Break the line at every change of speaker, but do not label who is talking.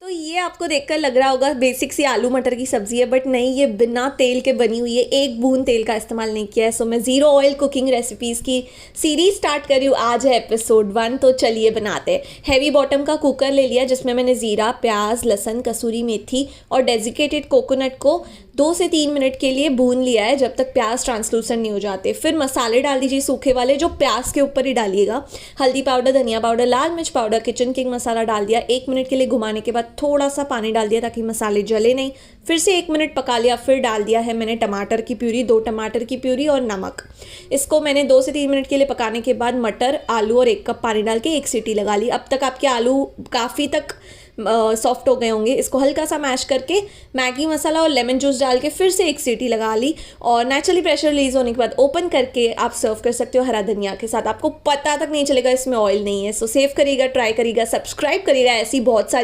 तो ये आपको देखकर लग रहा होगा बेसिक सी आलू मटर की सब्जी है, बट नहीं, ये बिना तेल के बनी हुई है, एक बूंद तेल का इस्तेमाल नहीं किया है। सो मैं ज़ीरो ऑयल कुकिंग रेसिपीज़ की सीरीज स्टार्ट कर रही हूँ। आज है एपिसोड 1, तो चलिए बनाते हैं। हैवी बॉटम का कुकर ले लिया जिसमें मैंने ज़ीरा, प्याज, लहसुन, कसूरी मेथी और डेजिकेटेड कोकोनट को 2 से 3 मिनट के लिए भून लिया है, जब तक प्याज ट्रांसलूसेंट नहीं हो जाते। फिर मसाले डाल दीजिए सूखे वाले, जो प्याज के ऊपर ही डालिएगा। हल्दी पाउडर, धनिया पाउडर, लाल मिर्च पाउडर, किचन किंग मसाला डाल दिया। 1 मिनट के लिए घुमाने के बाद थोड़ा सा पानी डाल दिया ताकि मसाले जले नहीं। फिर से 1 मिनट पका लिया। फिर डाल दिया है मैंने टमाटर की प्यूरी, 2 टमाटर की प्यूरी और नमक। इसको मैंने 2 से 3 मिनट के लिए पकाने के बाद मटर, आलू और 1 कप पानी डाल के 1 सीटी लगा ली। अब तक आपके आलू काफ़ी तक सॉफ्ट हो गए होंगे। इसको हल्का सा मैश करके मैगी मसाला और लेमन जूस डाल के फिर से 1 सीटी लगा ली, और नेचुरली प्रेशर रिलीज होने के बाद ओपन करके आप सर्व कर सकते हो हरा धनिया के साथ। आपको पता तक नहीं चलेगा इसमें ऑयल नहीं है। सो सेव करिएगा, ट्राई करिएगा, सब्सक्राइब करिएगा। ऐसी बहुत सारी